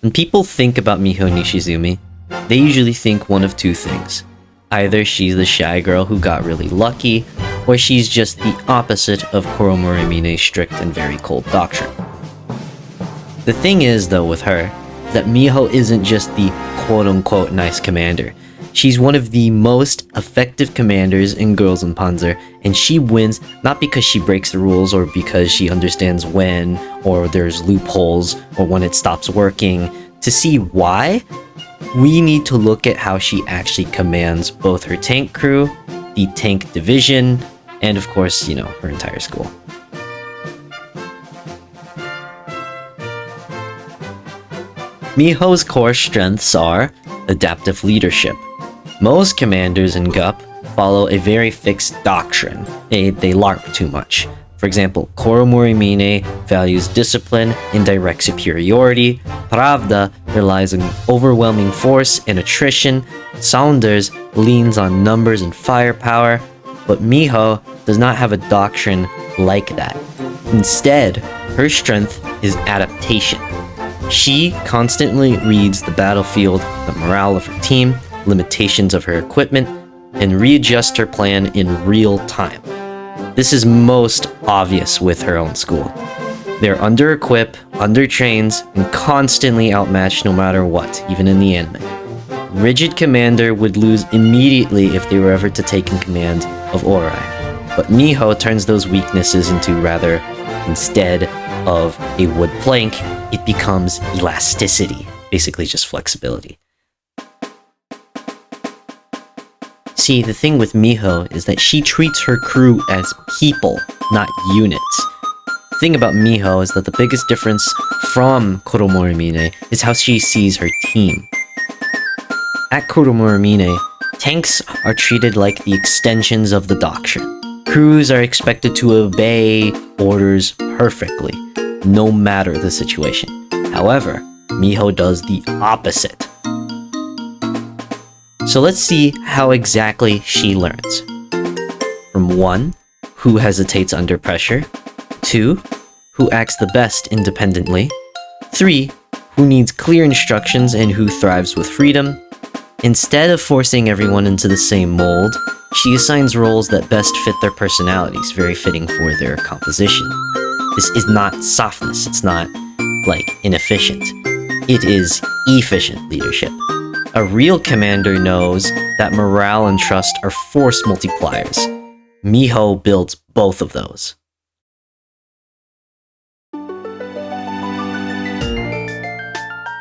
When people think about Miho Nishizumi, they usually think one of two things. Either she's the shy girl who got really lucky, or she's just the opposite of Kuromorimine's strict and very cold doctrine. The thing is, though, with her, that Miho isn't just the quote-unquote nice commander. She's one of the most effective commanders in Girls in Panzer, and she wins not because she breaks the rules or because she understands when or there's loopholes or when it stops working. To see why, we need to look at how she actually commands both her tank crew, the tank division, and of course, her entire school. Miho's core strengths are adaptive leadership. Most commanders in GUP follow a very fixed doctrine. They LARP too much. For example, Kuromorimine values discipline and direct superiority. Pravda relies on overwhelming force and attrition. Saunders leans on numbers and firepower. But Miho does not have a doctrine like that. Instead, her strength is adaptation. She constantly reads the battlefield, the morale of her team, limitations of her equipment, and readjusts her plan in real time. This is most obvious with her own school. They're under-equipped, under-trained, and constantly outmatched no matter what, even in the anime. Rigid Commander would lose immediately if they were ever to take in command of Orai, but Miho turns those weaknesses into rather, instead of a wood plank, it becomes elasticity, basically just flexibility. See, the thing with Miho is that she treats her crew as people, not units. The thing about Miho is that the biggest difference from Kuromorimine is how she sees her team. At Kuromorimine, tanks are treated like the extensions of the doctrine. Crews are expected to obey orders perfectly, no matter the situation. However, Miho does the opposite. So let's see how exactly she learns. From 1, who hesitates under pressure. 2, who acts the best independently. 3, who needs clear instructions and who thrives with freedom. Instead of forcing everyone into the same mold, she assigns roles that best fit their personalities, very fitting for their composition. This is not softness, it's not, inefficient. It is efficient leadership. A real commander knows that morale and trust are force multipliers. Miho builds both of those.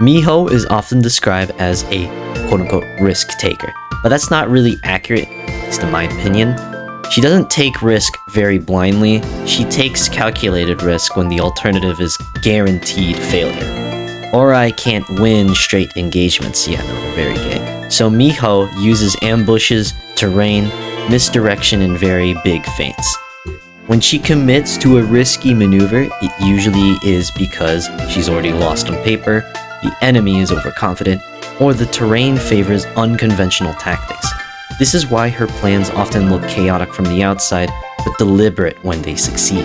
Miho is often described as a quote-unquote risk taker, but that's not really accurate, at least in my opinion. She doesn't take risk very blindly, she takes calculated risk when the alternative is guaranteed failure. Orai can't win straight engagements, yeah, no, they're very gay. So Miho uses ambushes, terrain, misdirection, and very big feints. When she commits to a risky maneuver, it usually is because she's already lost on paper, the enemy is overconfident, or the terrain favors unconventional tactics. This is why her plans often look chaotic from the outside, but deliberate when they succeed.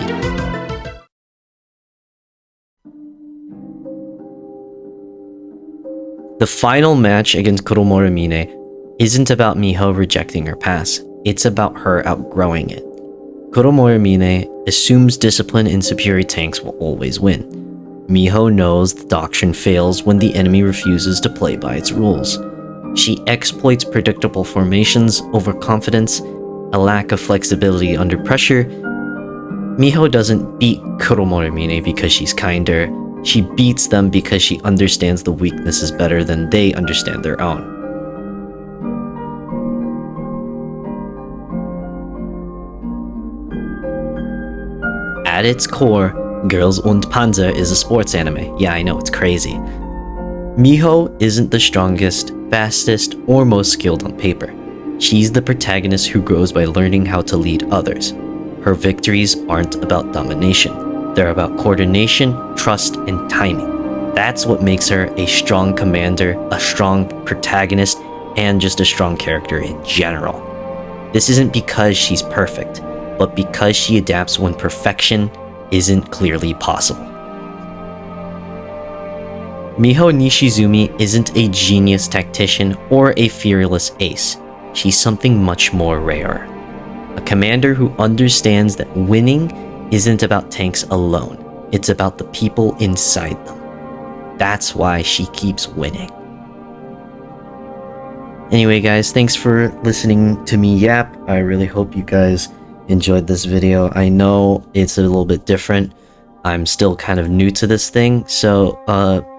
The final match against Kuromorimine isn't about Miho rejecting her pass, it's about her outgrowing it. Kuromorimine assumes discipline and superior tanks will always win. Miho knows the doctrine fails when the enemy refuses to play by its rules. She exploits predictable formations, overconfidence, a lack of flexibility under pressure. Miho doesn't beat Kuromorimine because she's kinder. She beats them because she understands the weaknesses better than they understand their own. At its core, Girls und Panzer is a sports anime. Yeah, I know, it's crazy. Miho isn't the strongest, fastest, or most skilled on paper. She's the protagonist who grows by learning how to lead others. Her victories aren't about domination. They're about coordination, trust, and timing. That's what makes her a strong commander, a strong protagonist, and just a strong character in general. This isn't because she's perfect, but because she adapts when perfection isn't clearly possible. Miho Nishizumi isn't a genius tactician or a fearless ace. She's something much more rare. A commander who understands that winning isn't about tanks alone. It's about the people inside them. That's why she keeps winning. Anyway guys, thanks for listening to me yap. I really hope you guys enjoyed this video. I know it's a little bit different. I'm still kind of new to this thing, so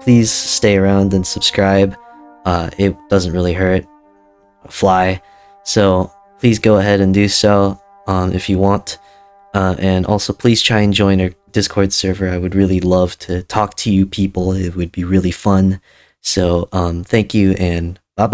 please stay around and subscribe. It doesn't really hurt a fly, so please go ahead and do so if you want. And also please try and join our Discord server. I would really love to talk to you people. It would be really fun. So thank you, and